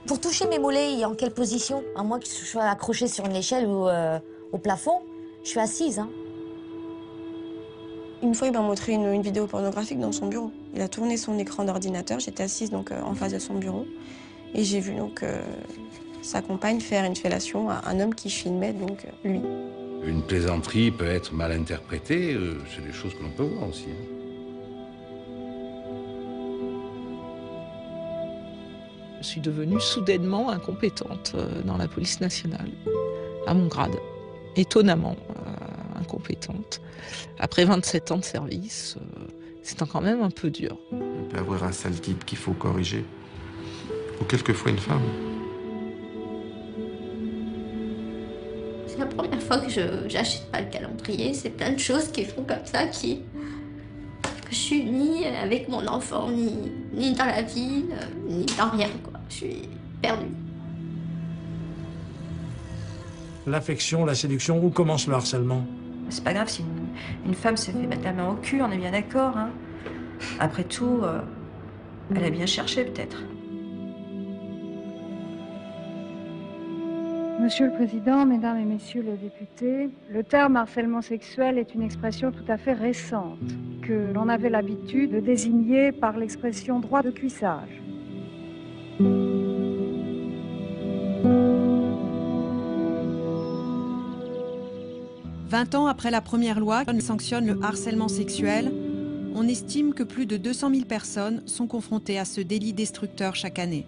Pour toucher mes mollets, en quelle position? À moins que je sois accrochée sur une échelle ou au plafond, je suis assise. Hein. Une fois, il m'a montré une vidéo pornographique dans son bureau. Il a tourné son écran d'ordinateur, j'étais assise donc, en face de son bureau. Et j'ai vu donc, sa compagne faire une fellation à un homme qui filmait donc, lui. Une plaisanterie peut être mal interprétée, c'est des choses que l'on peut voir aussi. Hein. Je suis devenue soudainement incompétente dans la police nationale, à mon grade. Étonnamment incompétente. Après 27 ans de service, c'est quand même un peu dur. On peut avoir un sale type qu'il faut corriger, ou quelquefois une femme. C'est la première fois que j'achète pas le calendrier. C'est plein de choses qui font comme ça, que je suis ni avec mon enfant, ni dans la vie, ni dans rien, quoi. Je suis perdue. L'affection, la séduction, où commence le harcèlement? C'est pas grave si une femme se fait mettre la main au cul, on est bien d'accord. Hein. Après tout, elle a bien cherché peut-être. Monsieur le Président, Mesdames et Messieurs les députés, le terme harcèlement sexuel est une expression tout à fait récente, que l'on avait l'habitude de désigner par l'expression droit de cuissage. 20 ans après la première loi qui sanctionne le harcèlement sexuel, on estime que plus de 200 000 personnes sont confrontées à ce délit destructeur chaque année.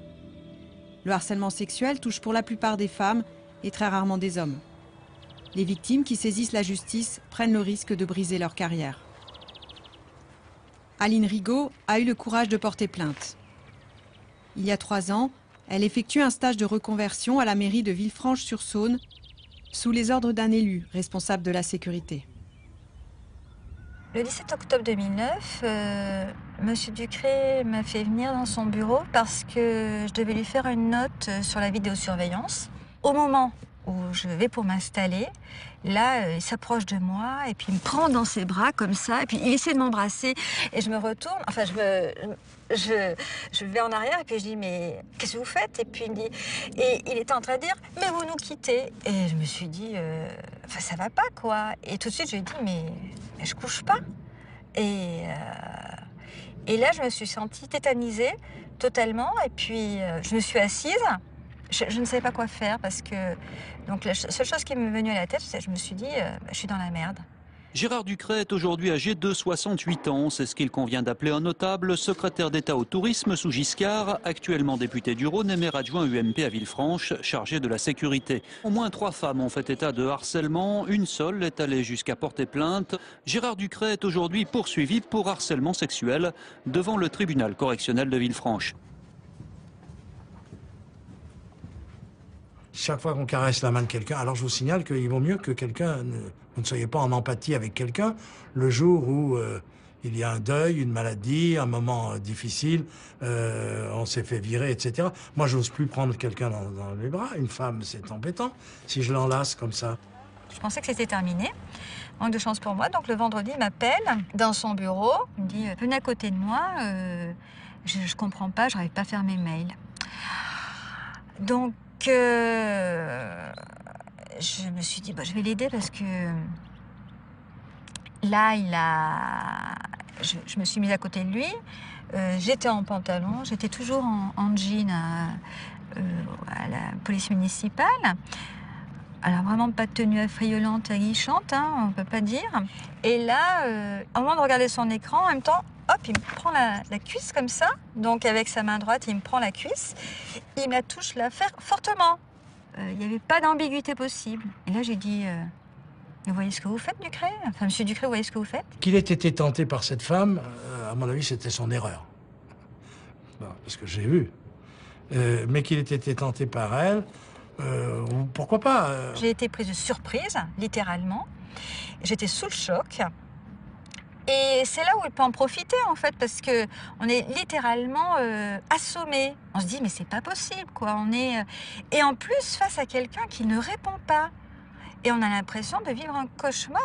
Le harcèlement sexuel touche pour la plupart des femmes et très rarement des hommes. Les victimes qui saisissent la justice prennent le risque de briser leur carrière. Aline Rigaud a eu le courage de porter plainte. Il y a 3 ans, elle effectue un stage de reconversion à la mairie de Villefranche-sur-Saône, sous les ordres d'un élu responsable de la sécurité. Le 17 octobre 2009, M. Ducré m'a fait venir dans son bureau parce que je devais lui faire une note sur la vidéosurveillance. Au moment où je vais pour m'installer, là, il s'approche de moi et puis il me prend dans ses bras comme ça et puis il essaie de m'embrasser et je me retourne, enfin je vais en arrière et puis je dis mais qu'est-ce que vous faites? Et puis il me dit, et il était en train de dire mais vous nous quittez. Et je me suis dit enfin ça va pas quoi. Et tout de suite je lui ai dit mais je couche pas. Et là je me suis sentie tétanisée totalement et puis je me suis assise. Je ne savais pas quoi faire parce que donc la seule chose qui m'est venue à la tête, c'est que je me suis dit je suis dans la merde. Gérard Ducré est aujourd'hui âgé de 68 ans. C'est ce qu'il convient d'appeler un notable, secrétaire d'État au tourisme sous Giscard, actuellement député du Rhône et maire adjoint UMP à Villefranche, chargé de la sécurité. Au moins 3 femmes ont fait état de harcèlement, une seule est allée jusqu'à porter plainte. Gérard Ducré est aujourd'hui poursuivi pour harcèlement sexuel devant le tribunal correctionnel de Villefranche. Chaque fois qu'on caresse la main de quelqu'un, alors je vous signale qu'il vaut mieux que vous ne soyez pas en empathie avec quelqu'un le jour où il y a un deuil, une maladie, un moment difficile, on s'est fait virer, etc. Moi, j'ose plus prendre quelqu'un dans les bras. Une femme, c'est embêtant si je l'enlace comme ça. Je pensais que c'était terminé. Manque de chance pour moi. Donc le vendredi, il m'appelle dans son bureau. Il me dit venez à côté de moi. Je comprends pas, je n'arrive pas à faire mes mails. Donc je me suis dit, je vais l'aider parce que là, je me suis mise à côté de lui. J'étais en pantalon, j'étais toujours en jean à la police municipale. Alors vraiment pas de tenue affriolante, aguichante, hein, on ne peut pas dire. Et là, au moment de regarder son écran, en même temps, hop, il me prend la cuisse comme ça. Donc avec sa main droite, il me prend la cuisse. Il me la touche là, fortement. Il n'y avait pas d'ambiguïté possible. Et là, j'ai dit, vous voyez ce que vous faites, Ducré? Enfin, monsieur Ducré, vous voyez ce que vous faites? Qu'il ait été tenté par cette femme, à mon avis, c'était son erreur. Bon, parce que j'ai vu. Mais qu'il ait été tenté par elle, pourquoi pas? J'ai été prise de surprise, littéralement. J'étais sous le choc. Et c'est là où il peut en profiter, en fait, parce qu'on est littéralement assommé. On se dit, mais c'est pas possible, quoi. Et en plus, face à quelqu'un qui ne répond pas. Et on a l'impression de vivre un cauchemar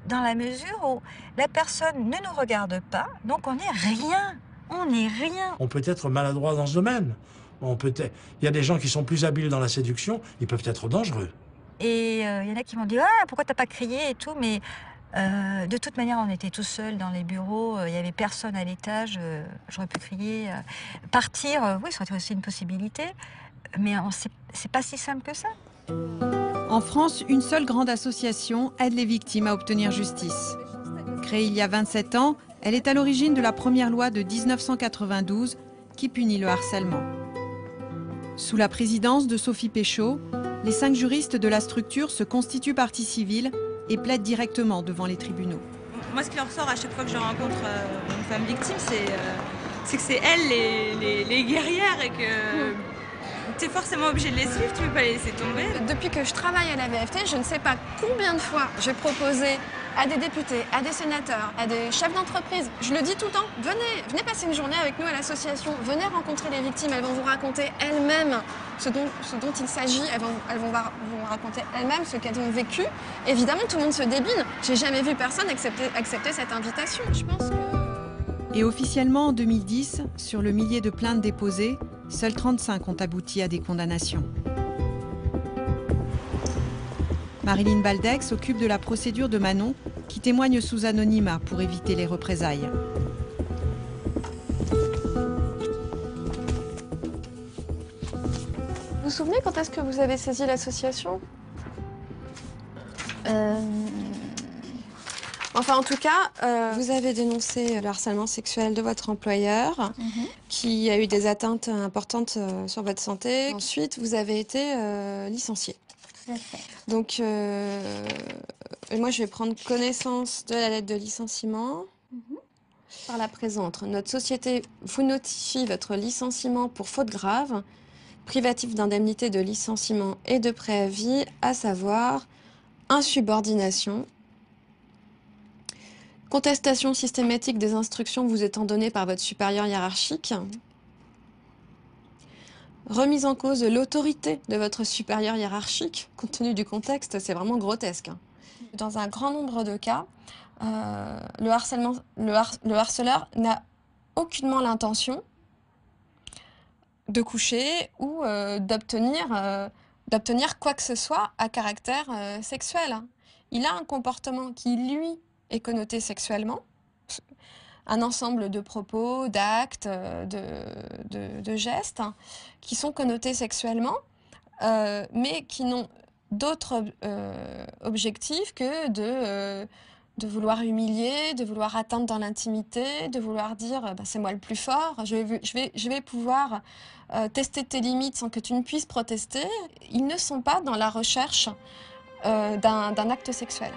dans la mesure où la personne ne nous regarde pas, donc on n'est rien. On n'est rien. On peut être maladroit dans ce domaine. Il y a des gens qui sont plus habiles dans la séduction, ils peuvent être dangereux. Et il y en a qui m'ont dit « Ah, pourquoi t'as pas crié ?» et tout, mais de toute manière, on était tout seuls dans les bureaux, il y avait personne à l'étage, j'aurais pu crier. Partir, oui, ça aurait été aussi une possibilité, mais c'est pas si simple que ça. En France, une seule grande association aide les victimes à obtenir justice. Créée il y a 27 ans, elle est à l'origine de la première loi de 1992 qui punit le harcèlement. Sous la présidence de Sophie Péchaud, les 5 juristes de la structure se constituent partie civile et plaident directement devant les tribunaux. Moi, ce qui en ressort à chaque fois que je rencontre une femme victime, c'est que c'est elles les guerrières et que tu es forcément obligé de les suivre, tu ne peux pas les laisser tomber. Depuis que je travaille à la VFT, je ne sais pas combien de fois j'ai proposé à des députés, à des sénateurs, à des chefs d'entreprise. Je le dis tout le temps, venez passer une journée avec nous à l'association, venez rencontrer les victimes, elles vont vous raconter elles-mêmes ce dont il s'agit, elles vont vous raconter elles-mêmes ce qu'elles ont vécu. Évidemment, tout le monde se débine. J'ai jamais vu personne accepter cette invitation. Je pense que... Et officiellement, en 2010, sur le millier de plaintes déposées, seuls 35 ont abouti à des condamnations. Marilyn Baldex s'occupe de la procédure de Manon, qui témoigne sous anonymat pour éviter les représailles. Vous vous souvenez quand est-ce que vous avez saisi l'association ? Enfin, en tout cas, vous avez dénoncé le harcèlement sexuel de votre employeur, qui a eu des atteintes importantes sur votre santé. Ensuite, vous avez été licencié. Donc, moi, je vais prendre connaissance de la lettre de licenciement. Par la présente, notre société vous notifie votre licenciement pour faute grave, privatif d'indemnité de licenciement et de préavis, à savoir insubordination, contestation systématique des instructions vous étant données par votre supérieur hiérarchique, remise en cause de l'autorité de votre supérieur hiérarchique. Compte tenu du contexte, c'est vraiment grotesque. Dans un grand nombre de cas, le harceleur n'a aucunement l'intention de coucher ou d'obtenir quoi que ce soit à caractère sexuel. Il a un comportement qui, lui, est connoté sexuellement, un ensemble de propos, d'actes, de gestes qui sont connotés sexuellement, mais qui n'ont d'autre objectif que de vouloir humilier, de vouloir atteindre dans l'intimité, de vouloir dire bah, c'est moi le plus fort, je vais pouvoir tester tes limites sans que tu ne puisses protester. Ils ne sont pas dans la recherche d'un acte sexuel.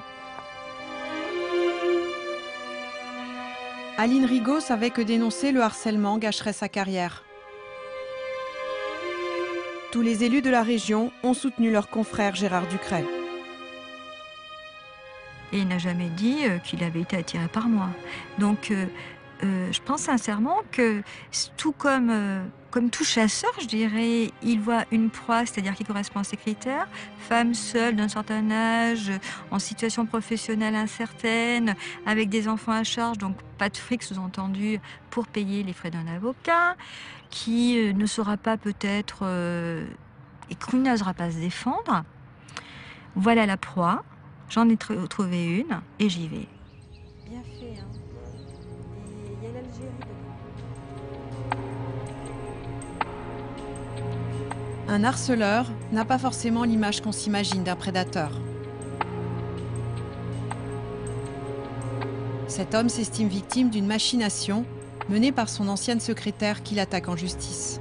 Aline Rigaud savait que dénoncer le harcèlement gâcherait sa carrière. Tous les élus de la région ont soutenu leur confrère Gérard Ducret. Et il n'a jamais dit qu'il avait été attiré par moi. Donc, je pense sincèrement que, tout comme tout chasseur, je dirais, il voit une proie, c'est-à-dire qui correspond à ses critères, femme seule d'un certain âge, en situation professionnelle incertaine, avec des enfants à charge, donc pas de fric sous-entendu pour payer les frais d'un avocat, qui ne saura pas peut-être et qui n'osera pas se défendre. Voilà la proie. J'en ai trouvé une et j'y vais. Bien fait, hein. Et il y a l'Algérie dedans. Un harceleur n'a pas forcément l'image qu'on s'imagine d'un prédateur. Cet homme s'estime victime d'une machination menée par son ancienne secrétaire qui l'attaque en justice.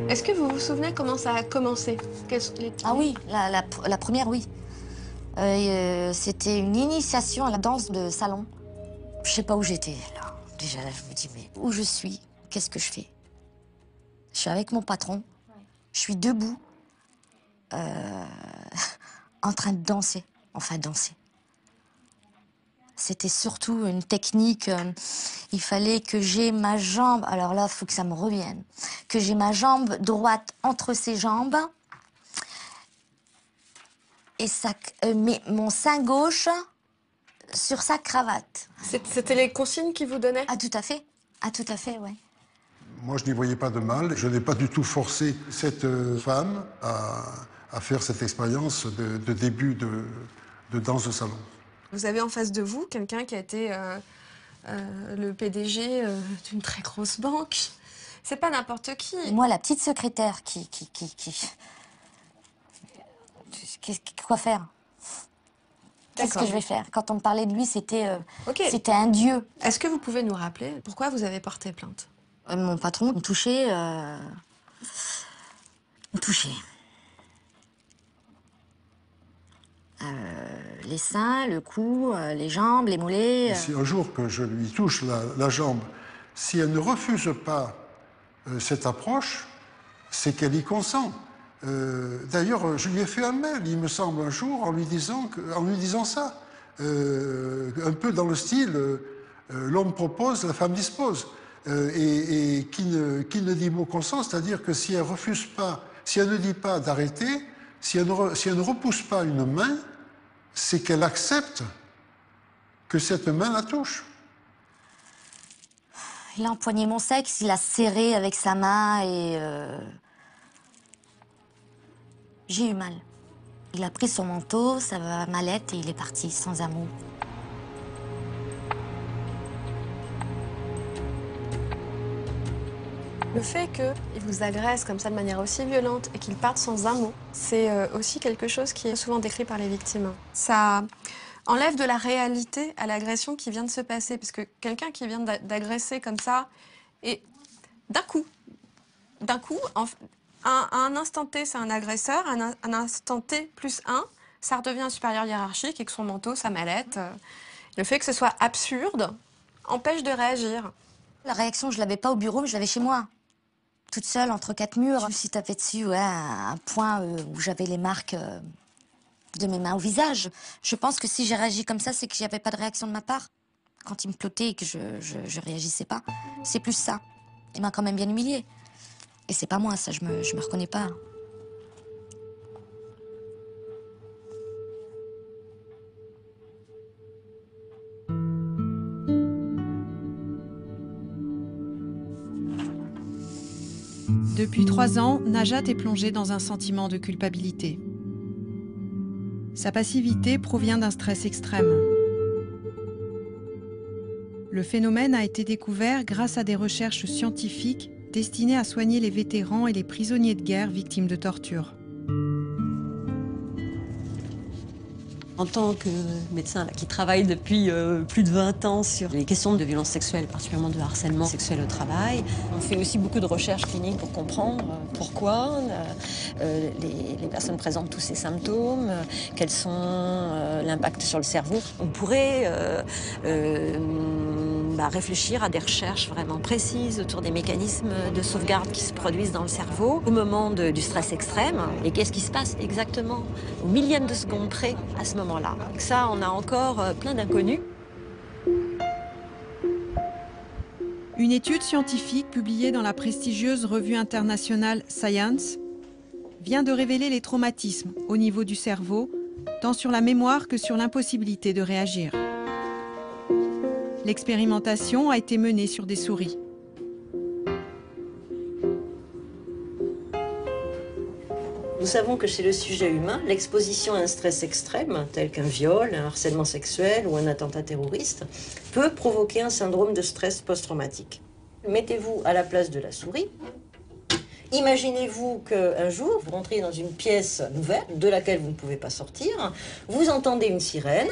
Est-ce que vous vous souvenez comment ça a commencé? Ah oui, la première, oui. C'était une initiation à la danse de salon. Je sais pas où j'étais, là. Déjà, là, je me dis, mais où je suis? Qu'est-ce que je fais? Je suis avec mon patron. Je suis debout, en train de danser. Enfin, danser. C'était surtout une technique. Il fallait que j'ai ma jambe. Alors là, il faut que ça me revienne. Que j'ai ma jambe droite entre ses jambes. Et ça, mais mon sein gauche Sur sa cravate. C'était les consignes qu'il vous donnait? Ah, tout à fait. Ah, tout à fait, ouais. Moi, je n'y voyais pas de mal. Je n'ai pas du tout forcé cette femme à faire cette expérience de début de danse de salon. Vous avez en face de vous quelqu'un qui a été le PDG d'une très grosse banque. C'est pas n'importe qui. Moi, la petite secrétaire Quoi faire? Qu'est-ce que je vais faire? Quand on me parlait de lui, c'était un dieu. Est-ce que vous pouvez nous rappeler pourquoi vous avez porté plainte? Mon patron me touchait. Les seins, le cou, les jambes, les mollets. Si un jour que je lui touche la jambe, si elle ne refuse pas cette approche, c'est qu'elle y consent. D'ailleurs, je lui ai fait un mail, il me semble, un jour, en lui disant ça. Un peu dans le style l'homme propose, la femme dispose. Et qui ne dit mot consent, c'est-à-dire que si elle refuse pas, si elle ne dit pas d'arrêter, si elle ne repousse pas une main, c'est qu'elle accepte que cette main la touche. Il a empoigné mon sexe, il a serré avec sa main et... J'ai eu mal. Il a pris son manteau, sa mallette et il est parti sans un mot. Le fait qu'il vous agresse comme ça de manière aussi violente et qu'il parte sans un mot, c'est aussi quelque chose qui est souvent décrit par les victimes. Ça enlève de la réalité à l'agression qui vient de se passer, parce que quelqu'un qui vient d'agresser comme ça, et d'un coup, à un instant T, c'est un agresseur, à un instant T plus 1, ça redevient un supérieur hiérarchique avec son manteau, sa mallette. Le fait que ce soit absurde empêche de réagir. La réaction, je l'avais pas au bureau, mais je l'avais chez moi. Toute seule, entre quatre murs. Je me suis tapée dessus, ouais, à un point où j'avais les marques de mes mains au visage. Je pense que si j'ai réagi comme ça, c'est que j'avais pas de réaction de ma part. Quand il me clotait et que je réagissais pas, c'est plus ça. Il m'a quand même bien humiliée. Et c'est pas moi, ça, je me reconnais pas. Depuis 3 ans, Najat est plongée dans un sentiment de culpabilité. Sa passivité provient d'un stress extrême. Le phénomène a été découvert grâce à des recherches scientifiques destinées à soigner les vétérans et les prisonniers de guerre victimes de torture. En tant que médecin qui travaille depuis plus de 20 ans sur les questions de violences sexuelles, particulièrement de harcèlement sexuel au travail, on fait aussi beaucoup de recherches cliniques pour comprendre pourquoi les personnes présentent tous ces symptômes, quels sont l'impact sur le cerveau. On pourrait réfléchir à des recherches vraiment précises autour des mécanismes de sauvegarde qui se produisent dans le cerveau au moment du stress extrême. Et qu'est-ce qui se passe exactement au millième de seconde près à ce moment-là. Ça, on a encore plein d'inconnus. Une étude scientifique publiée dans la prestigieuse revue internationale Science vient de révéler les traumatismes au niveau du cerveau, tant sur la mémoire que sur l'impossibilité de réagir. L'expérimentation a été menée sur des souris. Nous savons que chez le sujet humain, l'exposition à un stress extrême, tel qu'un viol, un harcèlement sexuel ou un attentat terroriste, peut provoquer un syndrome de stress post-traumatique. Mettez-vous à la place de la souris. Imaginez-vous qu'un jour, vous rentrez dans une pièce ouverte de laquelle vous ne pouvez pas sortir, vous entendez une sirène.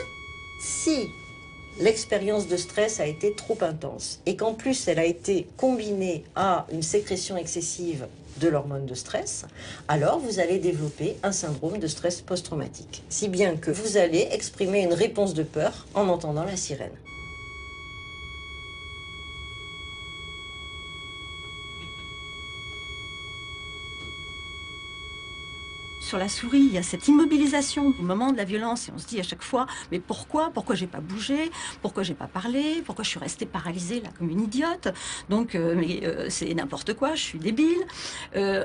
Si l'expérience de stress a été trop intense et qu'en plus elle a été combinée à une sécrétion excessive de l'hormone de stress, alors vous allez développer un syndrome de stress post-traumatique. Si bien que vous allez exprimer une réponse de peur en entendant la sirène. sur la souris, il y a cette immobilisation au moment de la violence et on se dit à chaque fois, mais pourquoi j'ai pas bougé, pourquoi j'ai pas parlé, pourquoi je suis restée paralysée là comme une idiote, donc c'est n'importe quoi, je suis débile.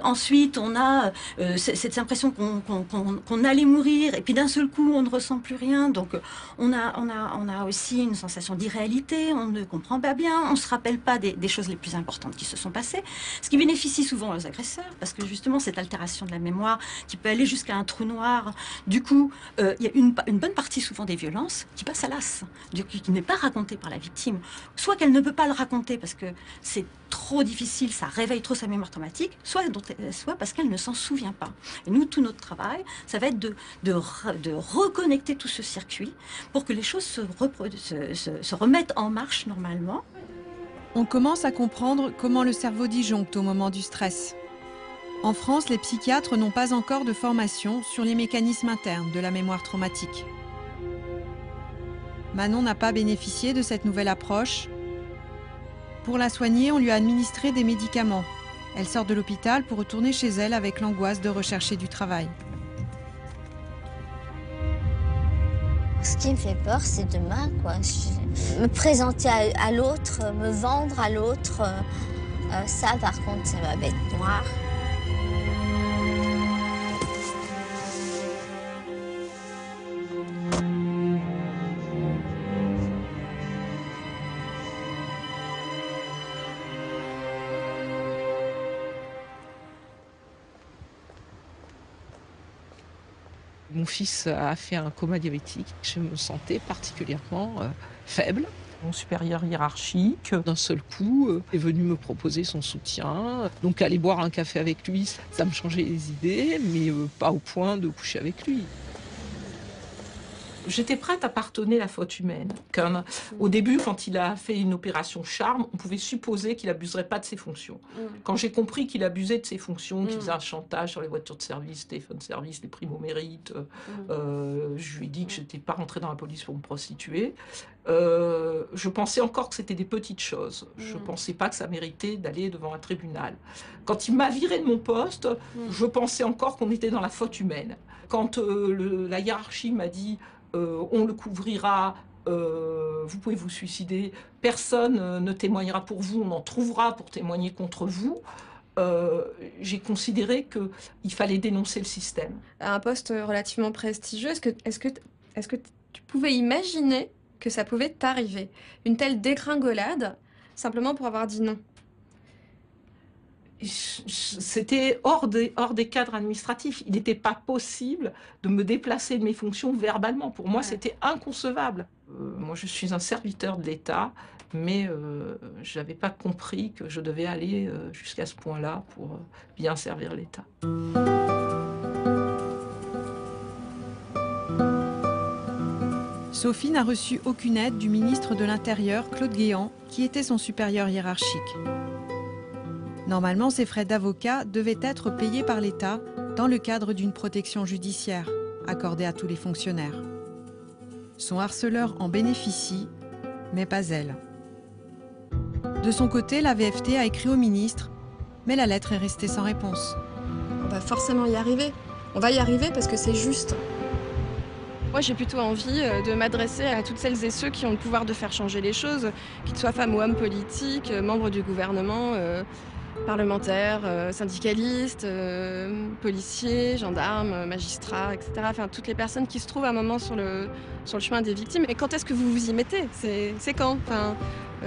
Ensuite, on a cette impression qu'on allait mourir et puis d'un seul coup, on ne ressent plus rien, donc on a aussi une sensation d'irréalité, on ne comprend pas bien, on se rappelle pas des choses les plus importantes qui se sont passées, ce qui bénéficie souvent aux agresseurs, parce que justement cette altération de la mémoire qui peut aller jusqu'à un trou noir, du coup il y a une bonne partie souvent des violences qui passe à l'as, qui n'est pas racontée par la victime, soit qu'elle ne peut pas le raconter parce que c'est trop difficile, ça réveille trop sa mémoire traumatique, soit parce qu'elle ne s'en souvient pas. Et nous, tout notre travail, ça va être de reconnecter tout ce circuit pour que les choses se remettent en marche normalement. On commence à comprendre comment le cerveau disjoncte au moment du stress. En France, les psychiatres n'ont pas encore de formation sur les mécanismes internes de la mémoire traumatique. Manon n'a pas bénéficié de cette nouvelle approche. Pour la soigner, on lui a administré des médicaments. Elle sort de l'hôpital pour retourner chez elle avec l'angoisse de rechercher du travail. Ce qui me fait peur, c'est demain, quoi. Me présenter à l'autre, me vendre à l'autre, ça, par contre, c'est ma bête noire. Mon fils a fait un coma diabétique. Je me sentais particulièrement faible. Mon supérieur hiérarchique, d'un seul coup, est venu me proposer son soutien. Donc aller boire un café avec lui, ça me changeait les idées, mais pas au point de coucher avec lui. J'étais prête à pardonner la faute humaine. Au début, quand il a fait une opération charme, on pouvait supposer qu'il n'abuserait pas de ses fonctions. Quand j'ai compris qu'il abusait de ses fonctions, qu'il faisait un chantage sur les voitures de service, téléphone de service, les primes au mérite, je lui ai dit que je n'étais pas rentrée dans la police pour me prostituer. Je pensais encore que c'était des petites choses. Je ne pensais pas que ça méritait d'aller devant un tribunal. Quand il m'a virée de mon poste, je pensais encore qu'on était dans la faute humaine. Quand la hiérarchie m'a dit on le couvrira, vous pouvez vous suicider, personne ne témoignera pour vous, on en trouvera pour témoigner contre vous. J'ai considéré qu'il fallait dénoncer le système. À un poste relativement prestigieux, est-ce que tu pouvais imaginer que ça pouvait t'arriver? Une telle dégringolade, simplement pour avoir dit non? C'était hors des cadres administratifs. Il n'était pas possible de me déplacer de mes fonctions verbalement. Pour moi, c'était inconcevable. Moi, je suis un serviteur de l'État, mais je n'avais pas compris que je devais aller jusqu'à ce point-là pour bien servir l'État. Sophie n'a reçu aucune aide du ministre de l'Intérieur, Claude Guéant, qui était son supérieur hiérarchique. Normalement, ces frais d'avocat devaient être payés par l'État dans le cadre d'une protection judiciaire accordée à tous les fonctionnaires. Son harceleur en bénéficie, mais pas elle. De son côté, la VFT a écrit au ministre, mais la lettre est restée sans réponse. On va forcément y arriver. On va y arriver parce que c'est juste. Moi, j'ai plutôt envie de m'adresser à toutes celles et ceux qui ont le pouvoir de faire changer les choses, qu'ils soient femmes ou hommes politiques, membres du gouvernement, parlementaires, syndicalistes, policiers, gendarmes, magistrats, etc. Enfin, toutes les personnes qui se trouvent à un moment sur le chemin des victimes. Et quand est-ce que vous vous y mettez? C'est quand? Enfin,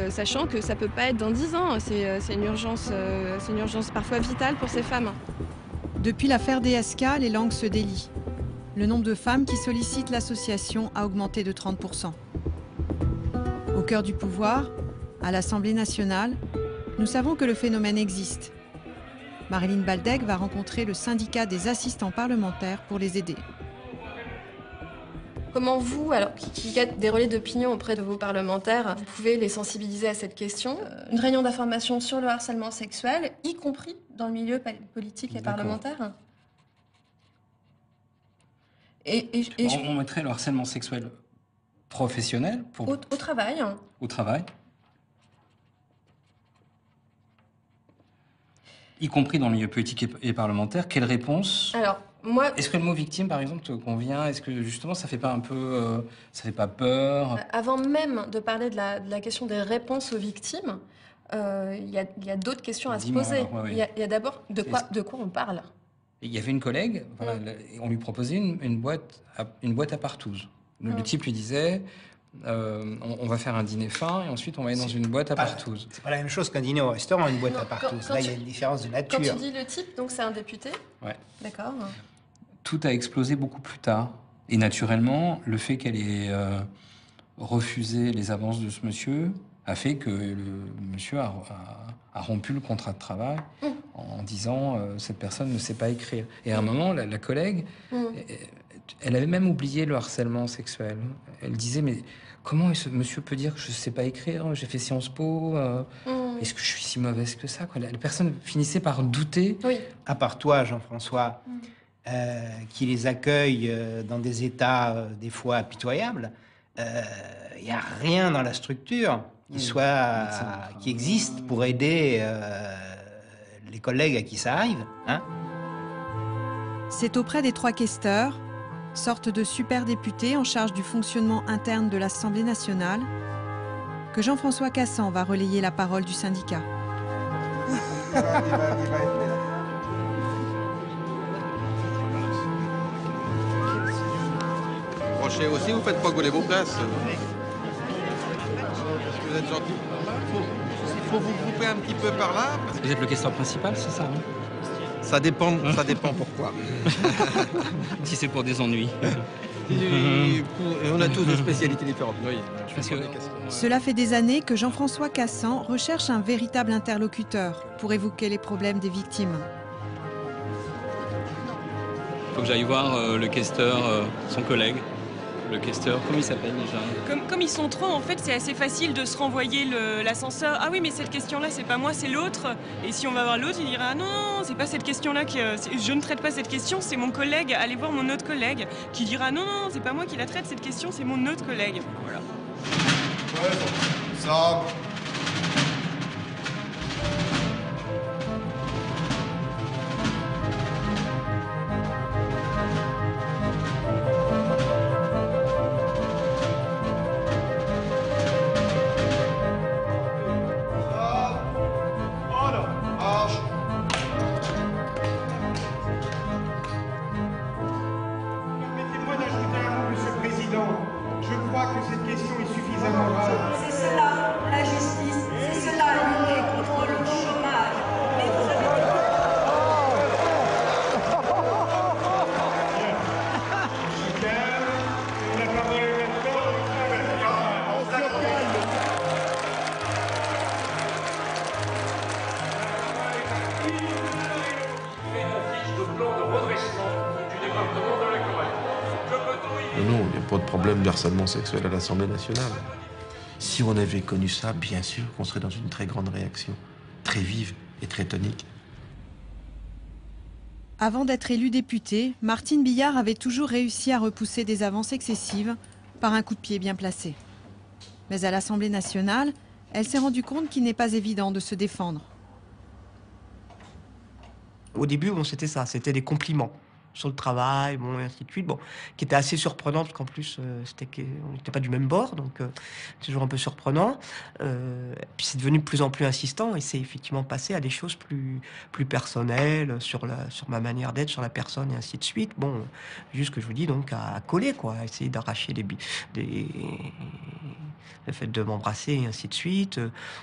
sachant que ça peut pas être dans 10 ans. C'est une urgence parfois vitale pour ces femmes. Depuis l'affaire DSK, les langues se délient. Le nombre de femmes qui sollicitent l'association a augmenté de 30%. Au cœur du pouvoir, à l'Assemblée nationale, nous savons que le phénomène existe. Marilyn Baldec va rencontrer le syndicat des assistants parlementaires pour les aider. Comment vous, alors qui êtes des relais d'opinion auprès de vos parlementaires, vous pouvez les sensibiliser à cette question? Une réunion d'information sur le harcèlement sexuel, y compris dans le milieu politique et parlementaire? On mettrait le harcèlement sexuel professionnel pour... Au travail. Au travail. Y compris dans le milieu politique et parlementaire. Quelle réponse? Alors, moi... Est-ce que le mot victime, par exemple, te convient? Est-ce que justement, ça fait pas un peu... ça fait pas peur? Avant même de parler de la question des réponses aux victimes, il y a d'autres questions à se poser. Il y a d'abord de quoi on parle. Il y avait une collègue, voilà, on lui proposait une boîte à partouze. Le type lui disait... on va faire un dîner fin et ensuite on va aller dans une boîte à partouze. C'est pas la même chose qu'un dîner au restaurant, une boîte à partouze. Là, il y a une différence de nature. Quand tu dis le type, donc c'est un député? Ouais. D'accord. Tout a explosé beaucoup plus tard. Et naturellement, le fait qu'elle ait refusé les avances de ce monsieur a fait que le monsieur a rompu le contrat de travail en disant cette personne ne sait pas écrire. Et à un moment, la collègue, elle avait même oublié le harcèlement sexuel. Elle disait, mais comment ce monsieur peut dire que je ne sais pas écrire? J'ai fait Sciences Po. Est-ce que je suis si mauvaise que ça, quoi? La personne finissait par douter. Oui. À part toi, Jean-François, qui les accueille dans des états des fois pitoyables, il n'y a rien dans la structure qui existe pour aider les collègues à qui ça arrive. Hein? C'est auprès des 3 questeurs, sorte de super députés en charge du fonctionnement interne de l'Assemblée nationale, que Jean-François Cassan va relayer la parole du syndicat. Crochet aussi, vous faites pas gauler vos places. Parce que vous êtes gentil. Il faut vous grouper un petit peu par là. Vous êtes le questeur principal, c'est ça, hein? Ça dépend pourquoi. Si c'est pour des ennuis. On a tous des spécialités différentes. Oui. Cela fait des années que Jean-François Cassan recherche un véritable interlocuteur pour évoquer les problèmes des victimes. Il faut que j'aille voir le questeur, son collègue. Le questeur, comment il s'appelle déjà? Comme ils sont 3, en fait, c'est assez facile de se renvoyer l'ascenseur. Ah oui, mais cette question-là, c'est pas moi, c'est l'autre. Et si on va voir l'autre, il dira ah non, c'est pas cette question-là je ne traite pas cette question, c'est mon collègue. Allez voir mon autre collègue qui dira non, c'est pas moi qui la traite cette question, c'est mon autre collègue. Voilà. Ouais, ça. Non, il n'y a pas de problème de harcèlement sexuel à l'Assemblée nationale. Si on avait connu ça, bien sûr qu'on serait dans une très grande réaction, très vive et très tonique. Avant d'être élue députée, Martine Billard avait toujours réussi à repousser des avances excessives par un coup de pied bien placé. Mais à l'Assemblée nationale, elle s'est rendue compte qu'il n'est pas évident de se défendre. Au début, bon, c'était ça, c'était des compliments sur le travail, bon, et ainsi de suite, bon, qui était assez surprenant, parce qu'en plus, on n'était pas du même bord, donc c'est toujours un peu surprenant. Puis c'est devenu de plus en plus insistant, et c'est effectivement passé à des choses plus personnelles, sur ma manière d'être, sur la personne, et ainsi de suite. Bon, juste que je vous dis, donc, à coller, quoi, à essayer d'arracher le fait de m'embrasser, et ainsi de suite.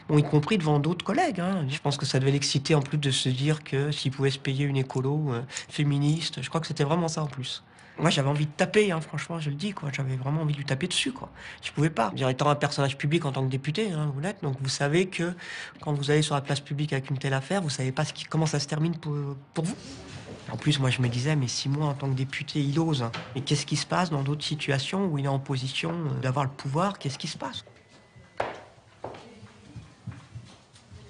Bon, y compris devant d'autres collègues, hein. Je pense que ça devait l'exciter, en plus de se dire que s'il pouvait se payer une écolo féministe, je crois que c'était vraiment ça en plus. Moi, j'avais envie de taper, hein, franchement, je le dis, quoi. J'avais vraiment envie de lui taper dessus, quoi. Je pouvais pas. Je veux dire, étant un personnage public en tant que député, hein, vous l'êtes, donc vous savez que quand vous allez sur la place publique avec une telle affaire, vous savez pas comment ça se termine pour vous. En plus, moi, je me disais, mais si moi, en tant que député, il ose, hein, mais qu'est-ce qui se passe dans d'autres situations où il est en position d'avoir le pouvoir? Qu'est-ce qui se passe?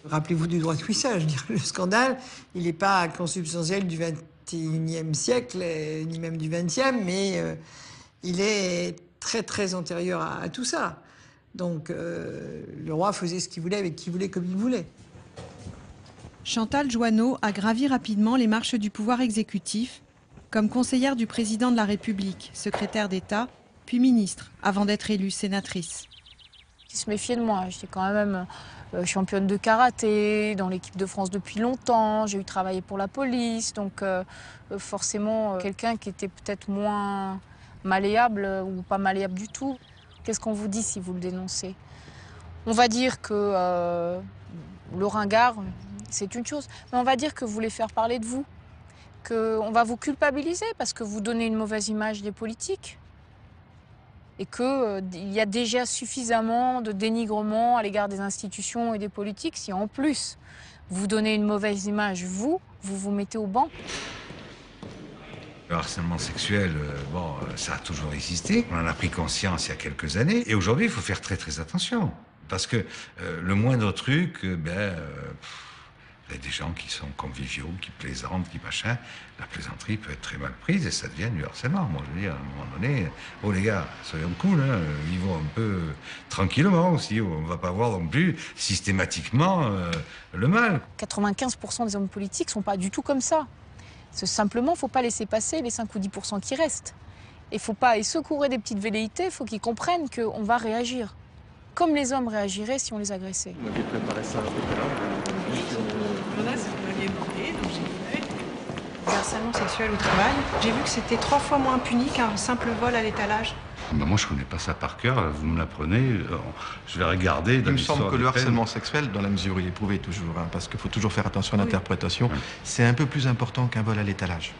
Rappelez-vous du droit de cuissage. Le scandale, il n'est pas consubstantiel du XXIe siècle, ni même du XXe, mais il est très, très antérieur à tout ça. Donc, le roi faisait ce qu'il voulait, avec qui il voulait, comme il voulait. Chantal Joanneau a gravi rapidement les marches du pouvoir exécutif, comme conseillère du président de la République, secrétaire d'État, puis ministre, avant d'être élue sénatrice. Qui se méfiait de moi. J'étais quand même championne de karaté, dans l'équipe de France depuis longtemps. J'ai eu travaillé pour la police, donc forcément quelqu'un qui était peut-être moins malléable ou pas malléable du tout. Qu'est-ce qu'on vous dit si vous le dénoncez? On va dire que le ringard, c'est une chose, mais on va dire que vous voulez faire parler de vous, qu'on va vous culpabiliser parce que vous donnez une mauvaise image des politiques. Et qu'il y a déjà suffisamment de dénigrement à l'égard des institutions et des politiques. Si en plus vous donnez une mauvaise image, vous vous mettez au banc. Le harcèlement sexuel, ça a toujours existé. On en a pris conscience il y a quelques années. Et aujourd'hui, il faut faire très très attention. Parce que le moindre truc, il y a des gens qui sont conviviaux, qui plaisantent, qui machin. La plaisanterie peut être très mal prise et ça devient du harcèlement. Moi, je veux dire, à un moment donné, oh les gars, soyons cool, hein, vivons un peu tranquillement aussi. On ne va pas voir non plus systématiquement le mal. 95% des hommes politiques ne sont pas du tout comme ça. Simplement, il ne faut pas laisser passer les 5 ou 10% qui restent. Il ne faut pas secourir des petites velléités, il faut qu'ils comprennent qu'on va réagir. Comme les hommes réagiraient si on les agressait. Vous m'aviez préparé ça un peu tout à l'heure. Voilà, c'est ce que vous m'aviez demandé, donc j'ai fait. Le harcèlement sexuel au travail. J'ai vu que c'était 3 fois moins puni qu'un simple vol à l'étalage. Ben moi, je ne connais pas ça par cœur. Vous me l'apprenez. Je vais regarder. Il me semble que le harcèlement sexuel, dans la mesure où il est prouvé toujours, hein, parce qu'il faut toujours faire attention à l'interprétation, c'est un peu plus important qu'un vol à l'étalage.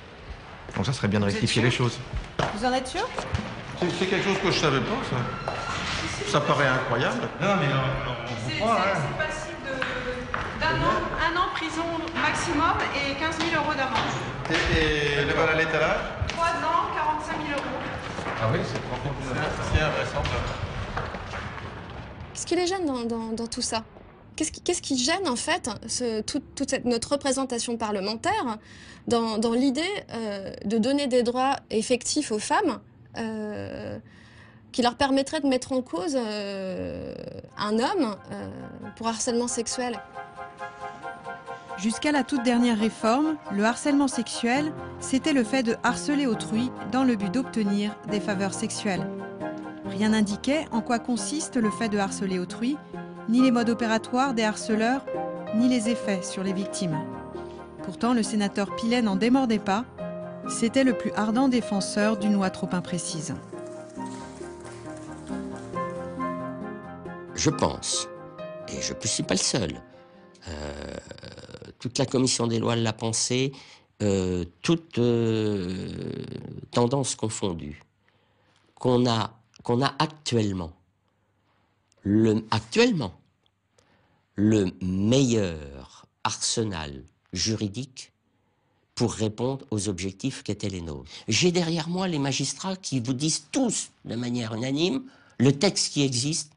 Donc ça serait bien de rectifier les choses. Vous en êtes sûr? C'est quelque chose que je ne savais pas, ça. Ça paraît incroyable. Non, mais c'est passible d'un an prison maximum et 15 000 € d'amende. Et le vol à l'étalage? 3 ans, 45 000 €. Ah oui, c'est trop invraisemblable. Qu'est-ce qui les gêne dans tout ça? Qu'est-ce qui gêne en fait toute notre représentation parlementaire dans l'idée de donner des droits effectifs aux femmes qui leur permettrait de mettre en cause un homme pour harcèlement sexuel. Jusqu'à la toute dernière réforme, le harcèlement sexuel, c'était le fait de harceler autrui dans le but d'obtenir des faveurs sexuelles. Rien n'indiquait en quoi consiste le fait de harceler autrui, ni les modes opératoires des harceleurs, ni les effets sur les victimes. Pourtant, le sénateur Pilet n'en démordait pas. C'était le plus ardent défenseur d'une loi trop imprécise. Je pense, et je ne suis pas le seul, toute la commission des lois l'a pensé, toute tendance confondue, qu'on a actuellement le meilleur arsenal juridique pour répondre aux objectifs qu'étaient les nôtres. J'ai derrière moi les magistrats qui vous disent tous de manière unanime, le texte qui existe,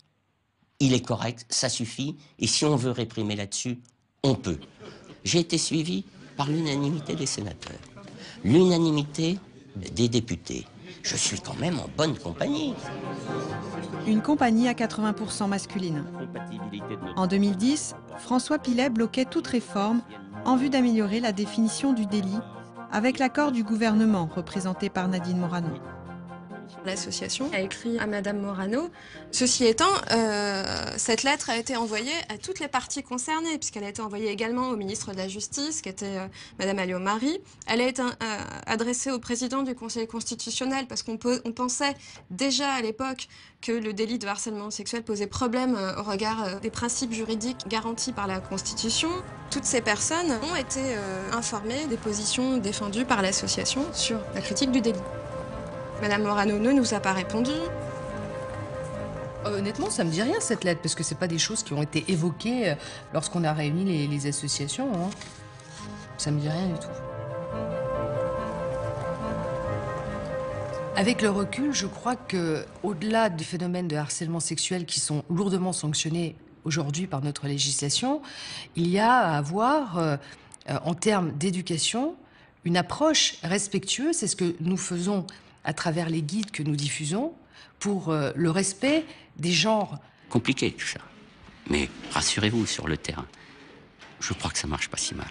il est correct, ça suffit, et si on veut réprimer là-dessus, on peut. J'ai été suivi par l'unanimité des sénateurs, l'unanimité des députés. Je suis quand même en bonne compagnie. Une compagnie à 80% masculine. En 2010, François Pilet bloquait toute réforme en vue d'améliorer la définition du délit, avec l'accord du gouvernement représenté par Nadine Morano. L'association a écrit à Madame Morano. Ceci étant, cette lettre a été envoyée à toutes les parties concernées, puisqu'elle a été envoyée également au ministre de la Justice, qui était Madame Alliot-Marie. Elle a été adressée au président du Conseil constitutionnel, parce qu'on pensait déjà à l'époque que le délit de harcèlement sexuel posait problème au regard des principes juridiques garantis par la Constitution. Toutes ces personnes ont été informées des positions défendues par l'association sur la critique du délit. Madame Morano ne nous a pas répondu. Honnêtement, ça me dit rien cette lettre, parce que c'est pas des choses qui ont été évoquées lorsqu'on a réuni les associations. Hein. Ça me dit rien du tout. Avec le recul, je crois que, au-delà du phénomène de harcèlement sexuel qui sont lourdement sanctionnés aujourd'hui par notre législation, il y a à avoir, en termes d'éducation, une approche respectueuse. C'est ce que nous faisons à travers les guides que nous diffusons, pour le respect des genres. Compliqué tout ça. Mais rassurez-vous, sur le terrain, je crois que ça marche pas si mal.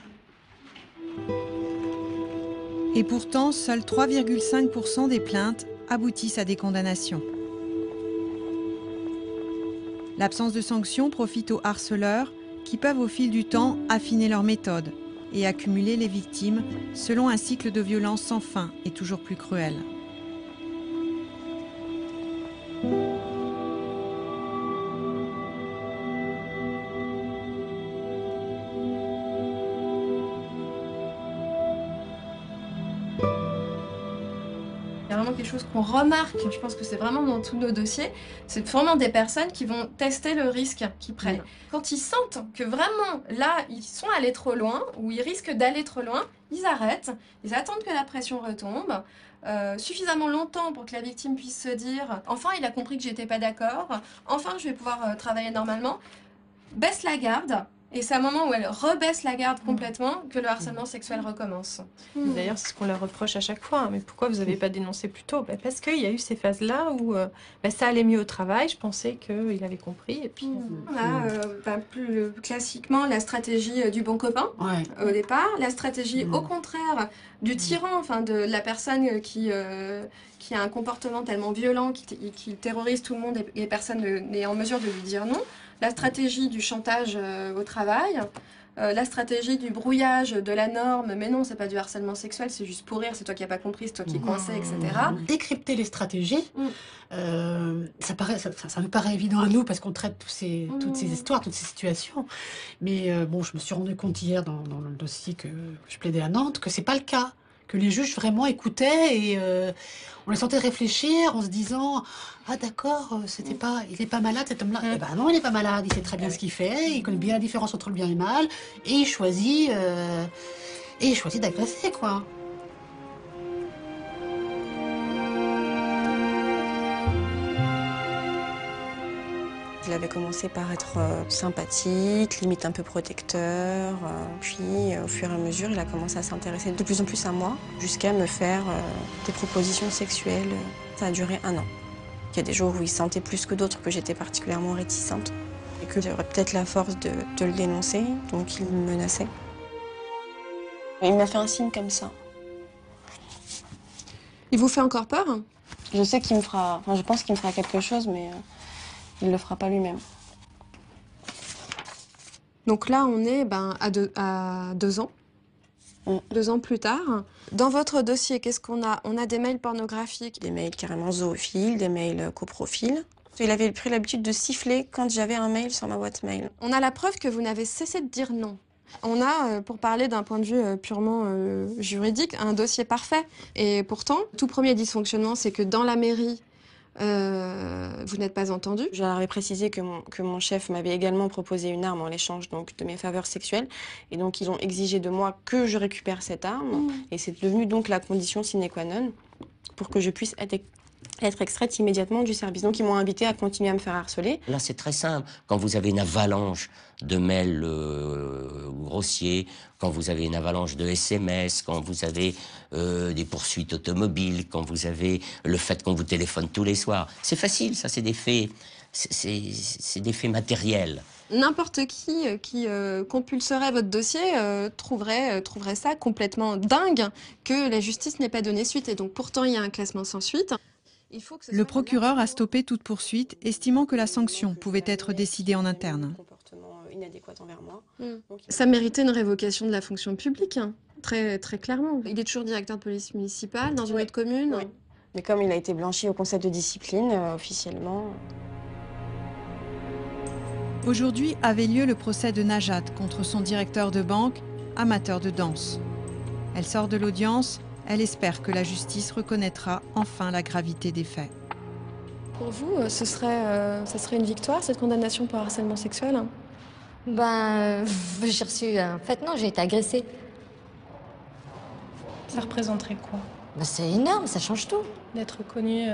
Et pourtant, seuls 3,5% des plaintes aboutissent à des condamnations. L'absence de sanctions profite aux harceleurs qui peuvent au fil du temps affiner leurs méthodes et accumuler les victimes selon un cycle de violence sans fin et toujours plus cruel. Il y a vraiment quelque chose qu'on remarque, je pense que c'est vraiment dans tous nos dossiers, c'est vraiment des personnes qui vont tester le risque qu'ils prennent. Quand ils sentent que vraiment, là, ils sont allés trop loin, ou ils risquent d'aller trop loin, ils arrêtent, ils attendent que la pression retombe, suffisamment longtemps pour que la victime puisse se dire « Enfin, il a compris que j'étais pas d'accord, enfin, je vais pouvoir travailler normalement », baisse la garde. Et c'est à un moment où elle rebaisse la garde complètement que le harcèlement sexuel recommence. D'ailleurs, c'est ce qu'on leur reproche à chaque fois. Mais pourquoi vous n'avez pas dénoncé plus tôt? Parce qu'il y a eu ces phases-là où ça allait mieux au travail. Je pensais qu'il avait compris. Et puis, on a plus classiquement la stratégie du bon copain au départ, la stratégie au contraire du tyran, enfin de la personne qui a un comportement tellement violent qui terrorise tout le monde et personne n'est en mesure de lui dire non. La stratégie du chantage au travail, la stratégie du brouillage de la norme, mais non, c'est pas du harcèlement sexuel, c'est juste pour rire, c'est toi qui n'as pas compris, c'est toi qui es coincé, etc. Décrypter les stratégies, ça nous paraît évident à nous parce qu'on traite toutes ces histoires, toutes ces situations. Mais bon, je me suis rendu compte hier dans le dossier que je plaidais à Nantes que c'est pas le cas. Que les juges vraiment écoutaient et on les sentait réfléchir en se disant « Ah d'accord, il n'est pas malade cet homme-là. » Eh ben non, il n'est pas malade, il sait très bien ce qu'il fait, il connaît bien la différence entre le bien et le mal et il choisit d'agresser, quoi. Il avait commencé par être sympathique, limite un peu protecteur. Puis, au fur et à mesure, il a commencé à s'intéresser de plus en plus à moi, jusqu'à me faire des propositions sexuelles. Ça a duré 1 an. Il y a des jours où il sentait plus que d'autres que j'étais particulièrement réticente et que j'aurais peut-être la force de le dénoncer, donc il me menaçait. Il m'a fait un signe comme ça. Il vous fait encore peur? Je sais qu'il me fera... Enfin, je pense qu'il me fera quelque chose, mais... il ne le fera pas lui-même. Donc là, on est à 2 ans. 2 ans plus tard. Dans votre dossier, qu'est-ce qu'on a? On a des mails pornographiques. Des mails carrément zoophiles, des mails coprophiles. Il avait pris l'habitude de siffler quand j'avais un mail sur ma boîte mail. On a la preuve que vous n'avez cessé de dire non. On a, pour parler d'un point de vue purement juridique, un dossier parfait. Et pourtant, tout premier dysfonctionnement, c'est que dans la mairie, vous n'êtes pas entendu. Je leur avais précisé que mon chef m'avait également proposé une arme en échange donc de mes faveurs sexuelles. Et donc ils ont exigé de moi que je récupère cette arme. Et c'est devenu donc la condition sine qua non pour que je puisse être extraite immédiatement du service. Donc ils m'ont invité à continuer à me faire harceler. Là c'est très simple. Quand vous avez une avalanche de mails grossiers, quand vous avez une avalanche de SMS, quand vous avez des poursuites automobiles, quand vous avez le fait qu'on vous téléphone tous les soirs, c'est facile, ça c'est des faits, c'est des faits matériels. N'importe qui compulserait votre dossier trouverait ça complètement dingue que la justice n'ait pas donné suite. Et donc pourtant il y a un classement sans suite. Le procureur a stoppé toute poursuite, estimant que la sanction pouvait être décidée en interne. Inadéquat envers moi. Ça méritait une révocation de la fonction publique, hein, très, très clairement. Il est toujours directeur de police municipale dans une autre commune. Oui. Mais comme il a été blanchi au conseil de discipline, officiellement... Aujourd'hui avait lieu le procès de Najat contre son directeur de banque, amateur de danse. Elle sort de l'audience, elle espère que la justice reconnaîtra enfin la gravité des faits. Pour vous, ça serait une victoire, cette condamnation pour harcèlement sexuel? J'ai reçu... En fait, non, j'ai été agressée. Ça représenterait quoi? C'est énorme, ça change tout. D'être reconnue...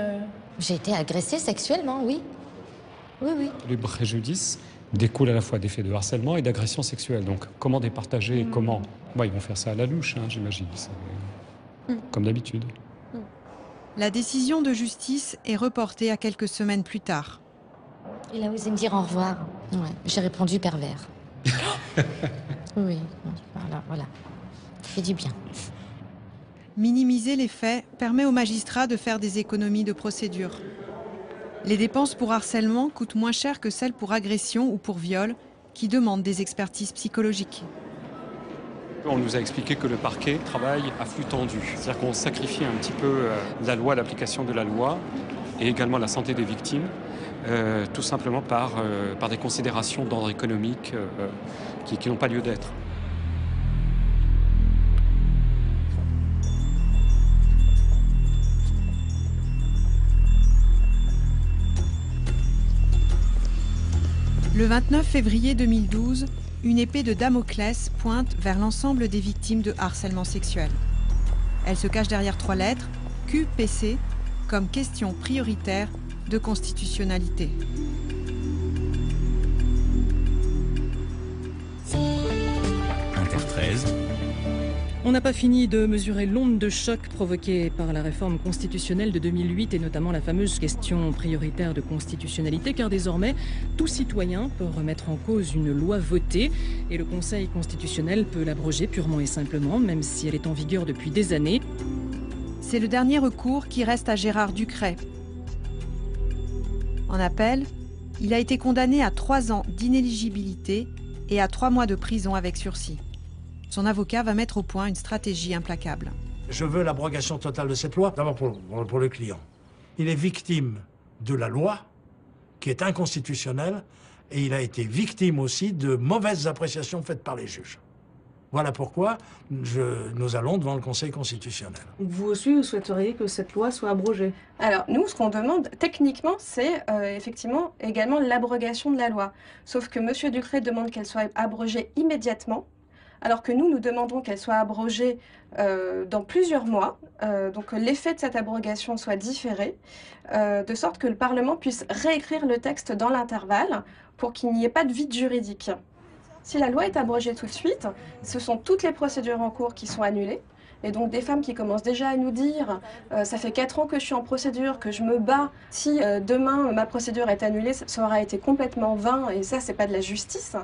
J'ai été agressée sexuellement, oui. Oui, oui. Les préjudices découlent à la fois des faits de harcèlement et d'agression sexuelle. Donc, comment départager et comment? Ils vont faire ça à la louche, hein, j'imagine. Comme d'habitude. La décision de justice est reportée à quelques semaines plus tard. Il a osé me dire au revoir. Ouais, j'ai répondu pervers. Oui, voilà. Ça fait du bien. Minimiser les faits permet aux magistrats de faire des économies de procédure. Les dépenses pour harcèlement coûtent moins cher que celles pour agression ou pour viol, qui demandent des expertises psychologiques. On nous a expliqué que le parquet travaille à flux tendu. C'est-à-dire qu'on sacrifie un petit peu la loi, l'application de la loi, et également la santé des victimes, tout simplement par des considérations d'ordre économique qui n'ont pas lieu d'être. Le 29 février 2012, une épée de Damoclès pointe vers l'ensemble des victimes de harcèlement sexuel. Elle se cache derrière 3 lettres, QPC, comme question prioritaire de constitutionnalité. Inter 13. On n'a pas fini de mesurer l'onde de choc provoquée par la réforme constitutionnelle de 2008 et notamment la fameuse question prioritaire de constitutionnalité, car désormais, tout citoyen peut remettre en cause une loi votée et le Conseil constitutionnel peut l'abroger purement et simplement, même si elle est en vigueur depuis des années. C'est le dernier recours qui reste à Gérard Ducret. En appel, il a été condamné à 3 ans d'inéligibilité et à 3 mois de prison avec sursis. Son avocat va mettre au point une stratégie implacable. Je veux l'abrogation totale de cette loi, d'abord pour le client. Il est victime de la loi, qui est inconstitutionnelle, et il a été victime aussi de mauvaises appréciations faites par les juges. Voilà pourquoi nous allons devant le Conseil constitutionnel. Vous aussi, vous souhaiteriez que cette loi soit abrogée? Alors, nous, ce qu'on demande techniquement, c'est effectivement également l'abrogation de la loi. Sauf que M. Ducret demande qu'elle soit abrogée immédiatement, alors que nous demandons qu'elle soit abrogée dans plusieurs mois, donc que l'effet de cette abrogation soit différé, de sorte que le Parlement puisse réécrire le texte dans l'intervalle pour qu'il n'y ait pas de vide juridique. Si la loi est abrogée tout de suite, ce sont toutes les procédures en cours qui sont annulées. Et donc des femmes qui commencent déjà à nous dire ça fait 4 ans que je suis en procédure, que je me bats. Si demain ma procédure est annulée, ça aura été complètement vain et ça, c'est pas de la justice.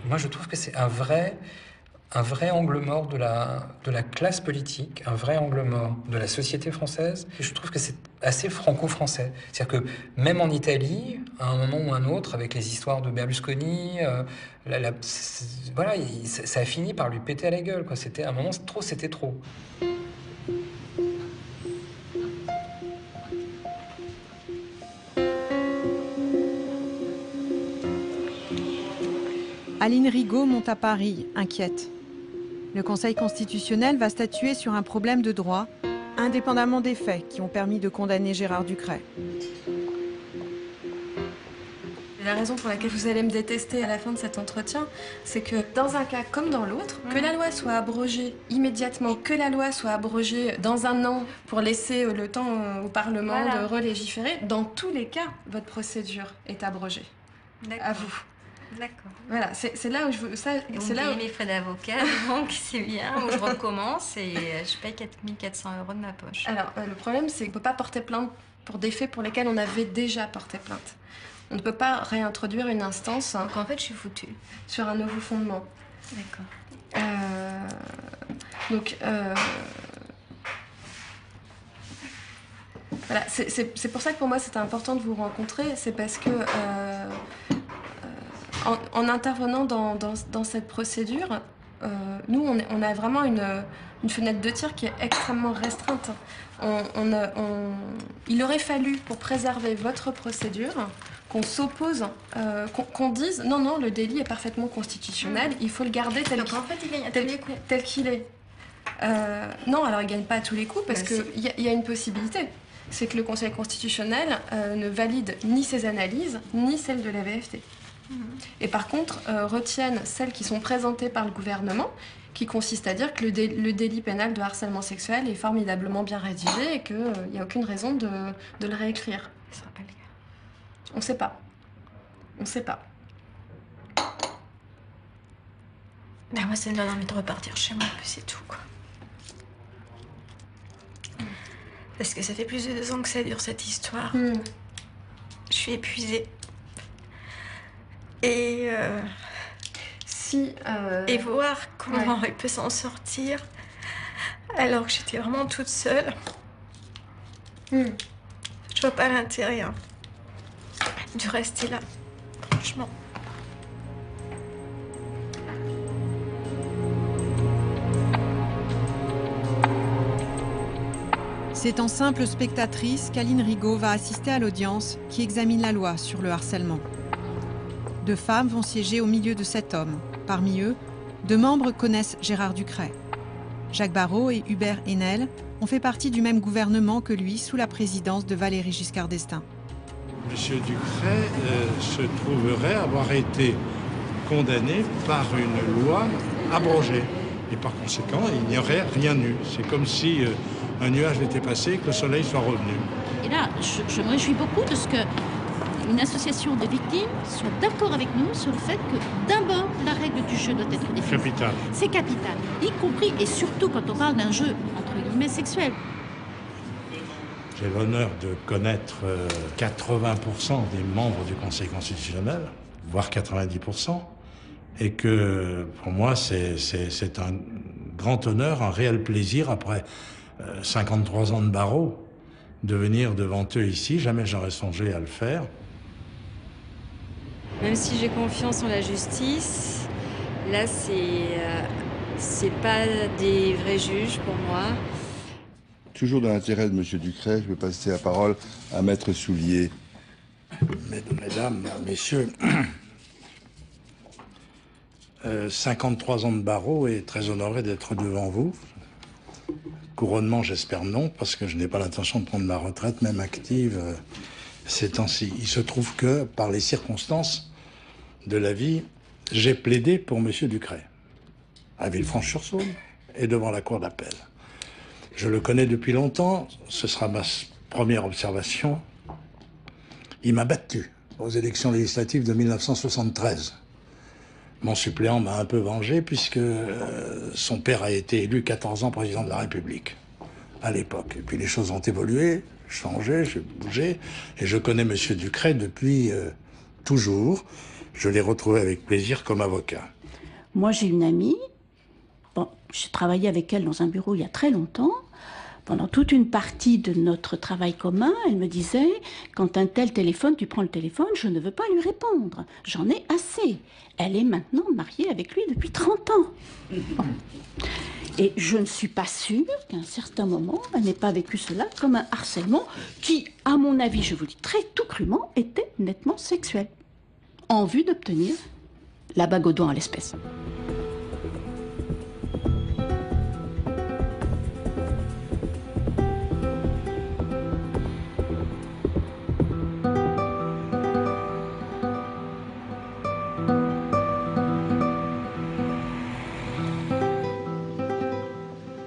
Moi, je trouve que c'est un vrai angle mort de la classe politique, un vrai angle mort de la société française. Et je trouve que c'est assez franco-français. C'est-à-dire que même en Italie, à un moment ou un autre, avec les histoires de Berlusconi, voilà, ça a fini par lui péter à la gueule, quoi. C'était à un moment, c'était trop. Aline Rigaud monte à Paris, inquiète. Le Conseil constitutionnel va statuer sur un problème de droit, indépendamment des faits qui ont permis de condamner Gérard Ducret. La raison pour laquelle vous allez me détester à la fin de cet entretien, c'est que dans un cas comme dans l'autre, que la loi soit abrogée immédiatement, que la loi soit abrogée dans 1 an pour laisser le temps au Parlement de relégiférer, dans tous les cas, votre procédure est abrogée. À vous. D'accord. Voilà, c'est là où je veux... C'est là où mes frais d'avocat, donc c'est bien, où je recommence et je paye 4 400 € de ma poche. Alors, le problème, c'est qu'on ne peut pas porter plainte pour des faits pour lesquels on avait déjà porté plainte. On ne peut pas réintroduire une instance... Donc en fait, je suis foutue. Sur un nouveau fondement. D'accord. Voilà, c'est pour ça que pour moi, c'était important de vous rencontrer. C'est parce que... En intervenant dans cette procédure, nous, on a vraiment une fenêtre de tir qui est extrêmement restreinte. Il aurait fallu, pour préserver votre procédure, qu'on s'oppose, qu'on dise non, le délit est parfaitement constitutionnel, il faut le garder tel qu'il est. Non, alors il ne gagne pas à tous les coups parce qu'il y a une possibilité. C'est que le Conseil constitutionnel ne valide ni ses analyses, ni celles de la VFT. Et par contre, retiennent celles qui sont présentées par le gouvernement, qui consistent à dire que le délit pénal de harcèlement sexuel est formidablement bien rédigé et qu'il n'y a aucune raison de le réécrire. Ça sera pas le cas. On ne sait pas. On ne sait pas. Ben moi, ça me donne envie de repartir chez moi, puis c'est tout, quoi. Parce que ça fait plus de 2 ans que ça dure, cette histoire. Je suis épuisée. Et aussi. Et voir comment Ouais. il peut s'en sortir alors que j'étais vraiment toute seule. Je vois pas l'intérêt de rester là, franchement. C'est en simple spectatrice qu'Aline Rigaud va assister à l'audience qui examine la loi sur le harcèlement. 2 femmes vont siéger au milieu de 7 hommes. Parmi eux, 2 membres connaissent Gérard Ducret. Jacques Barrot et Hubert Haenel ont fait partie du même gouvernement que lui sous la présidence de Valéry Giscard d'Estaing. Monsieur Ducret se trouverait avoir été condamné par une loi abrogée. Et par conséquent, il n'y aurait rien eu. C'est comme si un nuage était passé et que le soleil soit revenu. Et là, je me réjouis beaucoup de ce qu'une association de victimes soit d'accord avec nous sur le fait que d'abord, la règle du jeu doit être définie. Capital. C'est capital, y compris et surtout quand on parle d'un jeu, entre guillemets, sexuel. J'ai l'honneur de connaître 80% des membres du Conseil constitutionnel, voire 90%, et que pour moi c'est un grand honneur, un réel plaisir, après 53 ans de barreau, de venir devant eux ici. Jamais j'aurais songé à le faire. Même si j'ai confiance en la justice, là c'est pas des vrais juges pour moi. Toujours dans l'intérêt de M. Ducret, je vais passer la parole à Maître Soulier. Mesdames, messieurs, 53 ans de barreau et très honoré d'être devant vous. Couronnement, j'espère non, parce que je n'ai pas l'intention de prendre ma retraite, même active, ces temps-ci. Il se trouve que, par les circonstances de la vie, j'ai plaidé pour M. Ducret, à Villefranche-sur-Saône et devant la cour d'appel. Je le connais depuis longtemps, ce sera ma première observation. Il m'a battu aux élections législatives de 1973. Mon suppléant m'a un peu vengé puisque son père a été élu 14 ans président de la République à l'époque. Et puis les choses ont évolué, changé, j'ai bougé. Et je connais M. Ducret depuis toujours. Je l'ai retrouvé avec plaisir comme avocat. Moi, j'ai une amie. Bon, j'ai travaillé avec elle dans un bureau il y a très longtemps. Pendant toute une partie de notre travail commun, elle me disait « Quand un tel téléphone, tu prends le téléphone, je ne veux pas lui répondre. J'en ai assez. » Elle est maintenant mariée avec lui depuis 30 ans. Bon. Et je ne suis pas sûre qu'à un certain moment, elle n'ait pas vécu cela comme un harcèlement qui, à mon avis, je vous le dis très tout crûment, était nettement sexuel, en vue d'obtenir la bague au doigt en l'espèce.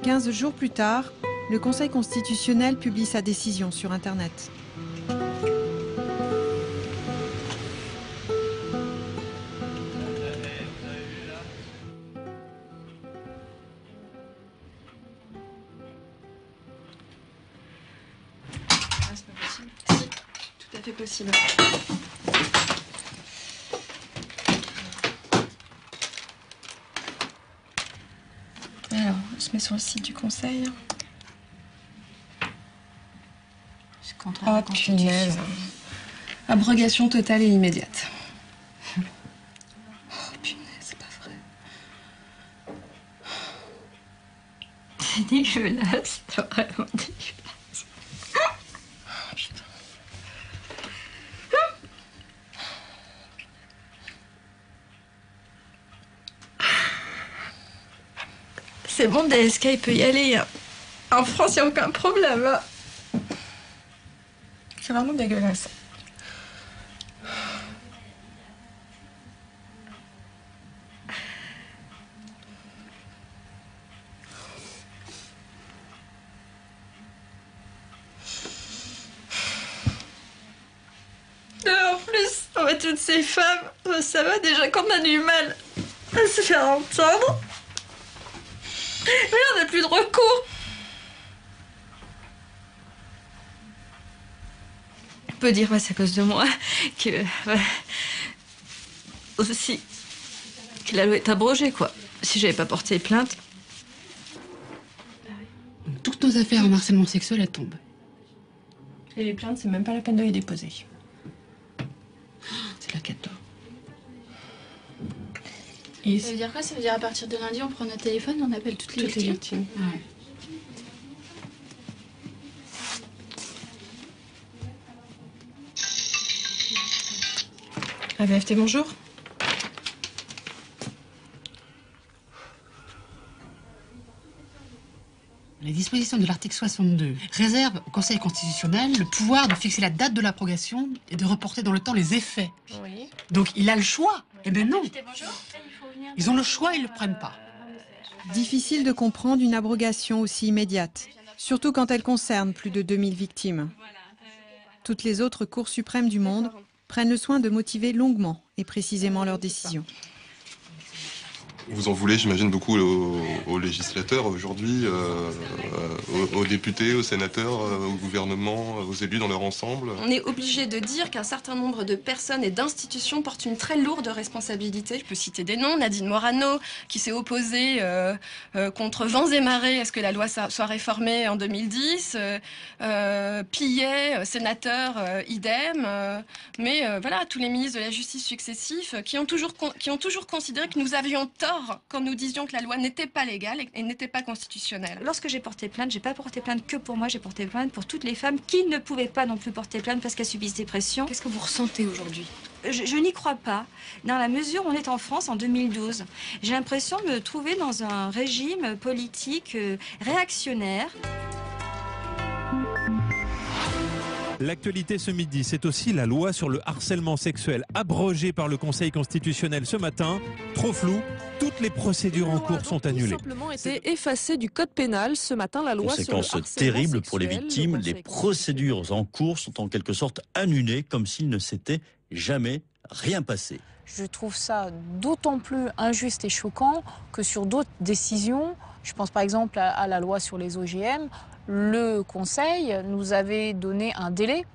Quinze jours plus tard, le Conseil constitutionnel publie sa décision sur Internet. C'est pas possible. Si, tout à fait possible. Alors, on se met sur le site du Conseil. Oh, punaise. Abrogation totale et immédiate. Oh, punaise, c'est pas vrai. C'est dégueulasse, c'est vraiment dégueulasse. Oh, putain. C'est bon, DSK, il peut y aller. En France, il n'y a aucun problème. C'est vraiment dégueulasse. En plus, toutes ces femmes, ça va déjà qu'on a du mal à se faire entendre. Mais on n'a plus de recours. On peut dire, c'est à cause de moi que aussi que la loi est abrogée, quoi. Si j'avais pas porté plainte. Toutes nos affaires en harcèlement sexuel, elles tombent. Et les plaintes, c'est même pas la peine de les déposer. C'est la cata. Et ça veut dire quoi? Ça veut dire à partir de lundi, on prend notre téléphone et on appelle toutes les victimes. Ouais. AVFT, bonjour. Les dispositions de l'article 62 réservent au Conseil constitutionnel le pouvoir de fixer la date de l'abrogation et de reporter dans le temps les effets. Oui. Donc il a le choix. Eh bien non. Ils ont le choix, ils ne le prennent pas. Difficile de comprendre une abrogation aussi immédiate, surtout quand elle concerne plus de 2000 victimes. Toutes les autres cours suprêmes du monde prennent le soin de motiver longuement et précisément leurs décisions. Vous en voulez, j'imagine, beaucoup aux législateurs aujourd'hui, aux députés, aux sénateurs, au gouvernement, aux élus dans leur ensemble. On est obligé de dire qu'un certain nombre de personnes et d'institutions portent une très lourde responsabilité. Je peux citer des noms, Nadine Morano, qui s'est opposée contre vents et marées à ce que la loi soit réformée en 2010, Pillet, sénateur, idem, mais voilà, tous les ministres de la justice successifs qui ont toujours considéré que nous avions tort quand nous disions que la loi n'était pas légale et n'était pas constitutionnelle. Lorsque j'ai porté plainte, j'ai pas porté plainte que pour moi, j'ai porté plainte pour toutes les femmes qui ne pouvaient pas non plus porter plainte parce qu'elles subissent des pressions. Qu'est-ce que vous ressentez aujourd'hui? Je n'y crois pas, dans la mesure où on est en France en 2012. J'ai l'impression de me trouver dans un régime politique réactionnaire. L'actualité ce midi, c'est aussi la loi sur le harcèlement sexuel abrogée par le Conseil constitutionnel ce matin. Trop flou, toutes les procédures en cours sont annulées. Simplement été effacée du code pénal ce matin. La loi sur le Conséquence harcèlement terrible pour les sexuel, victimes. Les procédures en cours sont en quelque sorte annulées comme s'il ne s'était jamais rien passé. Je trouve ça d'autant plus injuste et choquant que sur d'autres décisions, je pense par exemple à la loi sur les OGM, le Conseil nous avait donné un délai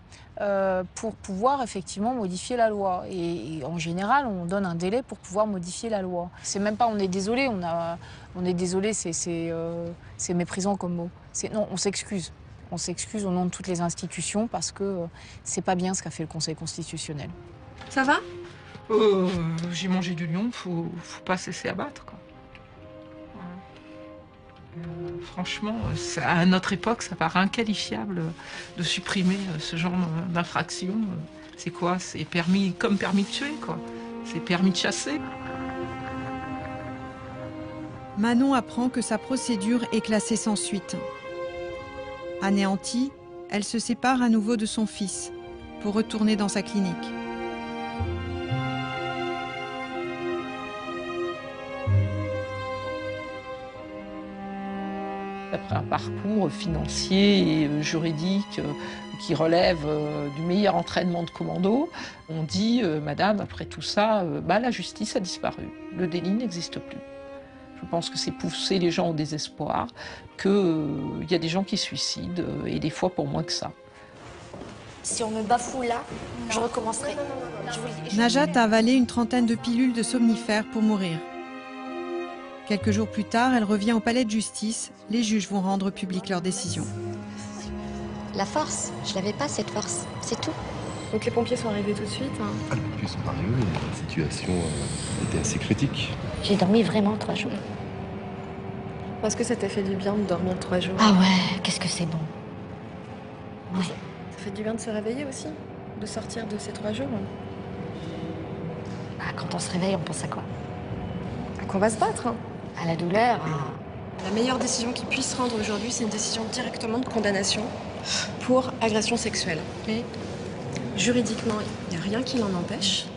pour pouvoir effectivement modifier la loi. Et en général, on donne un délai pour pouvoir modifier la loi. C'est même pas on est désolé, on est désolé, c'est méprisant comme mot. Non, on s'excuse. On s'excuse au nom de toutes les institutions parce que c'est pas bien ce qu'a fait le Conseil constitutionnel. Ça va? J'ai mangé du lion, faut pas se laisser abattre, quoi. Franchement, à notre époque, ça paraît inqualifiable de supprimer ce genre d'infraction. C'est quoi? C'est permis comme permis de tuer, quoi. C'est permis de chasser. Manon apprend que sa procédure est classée sans suite. Anéantie, elle se sépare à nouveau de son fils pour retourner dans sa clinique. Après un parcours financier et juridique qui relève du meilleur entraînement de commando, on dit, madame, après tout ça, la justice a disparu. Le délit n'existe plus. Je pense que c'est pousser les gens au désespoir, qu'il y a des gens qui se suicident, et des fois pour moins que ça. Si on me bafoue là, je recommencerai. Najat a avalé une trentaine de pilules de somnifères pour mourir. Quelques jours plus tard, elle revient au palais de justice. Les juges vont rendre publique leur décision. La force, je l'avais pas cette force, c'est tout. Donc les pompiers sont arrivés tout de suite. Ah, les pompiers sont arrivés, la situation était assez critique. J'ai dormi vraiment 3 jours. Est-ce que ça t'a fait du bien de dormir 3 jours? Ah ouais, qu'est-ce que c'est bon. Ouais. Ça fait du bien de se réveiller aussi? De sortir de ces 3 jours? Quand on se réveille, on pense à quoi? Qu'on va se battre. À la douleur. La meilleure décision qu'ils puissent rendre aujourd'hui, c'est une décision directement de condamnation pour agression sexuelle. Mais juridiquement, il n'y a rien qui l'en empêche.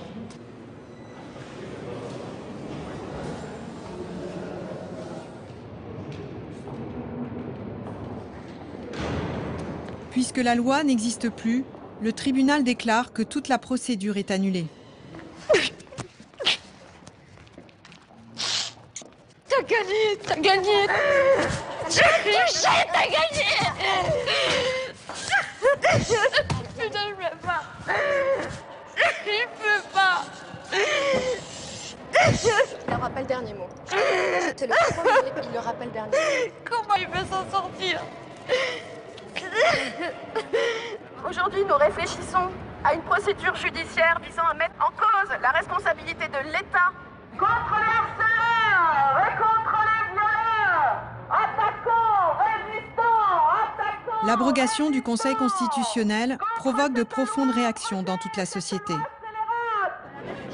Puisque la loi n'existe plus, le tribunal déclare que toute la procédure est annulée. T'as gagné, t'as gagné. T'as gagné. Putain, je peux pas. Je peux pas. rappelle dernier mot. Je te le promets, il le rappelle dernier mot. Comment il peut s'en sortir? Aujourd'hui, nous réfléchissons à une procédure judiciaire visant à mettre en cause la responsabilité de l'État contre les harceleurs et contre les violeurs. Attaquons, résistons, attaquons. L'abrogation du Conseil constitutionnel provoque de profondes réactions dans toute la société.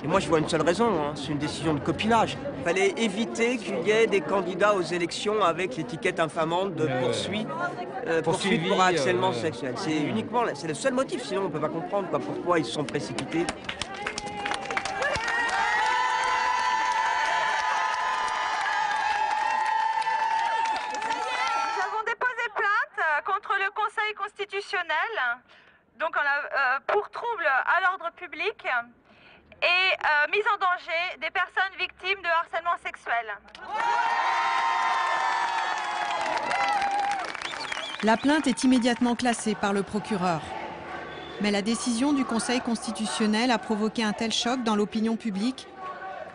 Et moi, je vois une seule raison, hein, c'est une décision de copinage. Il fallait éviter qu'il y ait des candidats aux élections avec l'étiquette infamante de poursuite pour harcèlement sexuel. C'est uniquement, c'est le seul motif, sinon on ne peut pas comprendre pourquoi ils se sont précipités. Nous avons déposé plainte contre le Conseil constitutionnel, donc pour trouble à l'ordre public et mise en danger des personnes victimes de harcèlement sexuel. La plainte est immédiatement classée par le procureur. Mais la décision du Conseil constitutionnel a provoqué un tel choc dans l'opinion publique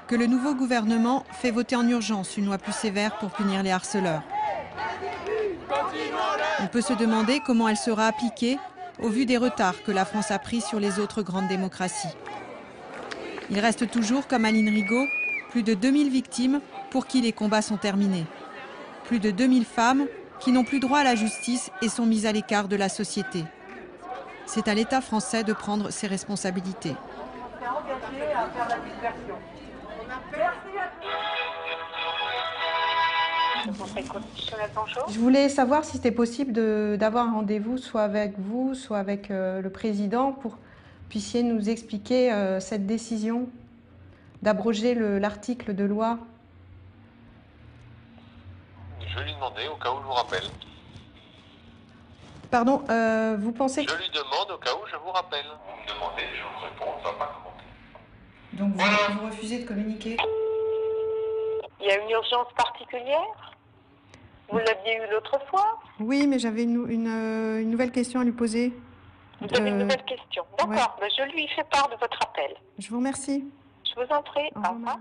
que le nouveau gouvernement fait voter en urgence une loi plus sévère pour punir les harceleurs. On peut se demander comment elle sera appliquée au vu des retards que la France a pris sur les autres grandes démocraties. Il reste toujours, comme Aline Rigaud, plus de 2000 victimes pour qui les combats sont terminés. Plus de 2000 femmes qui n'ont plus droit à la justice et sont mises à l'écart de la société. C'est à l'État français de prendre ses responsabilités. Je voulais savoir si c'était possible d'avoir un rendez-vous soit avec vous, soit avec le président pour puissiez nous expliquer cette décision d'abroger l'article de loi. Je vais lui demander au cas où je vous rappelle. Pardon, vous pensez que... Je lui demande au cas où je vous rappelle. Vous me demandez, je vous réponds, on ne va pas commenter. Donc vous refusez de communiquer? Il y a une urgence particulière? Vous l'aviez eu l'autre fois? Oui, mais j'avais une nouvelle question à lui poser. Vous avez une nouvelle question. D'accord, ouais. Je lui fais part de votre appel. Je vous remercie. Je vous en prie. Au revoir.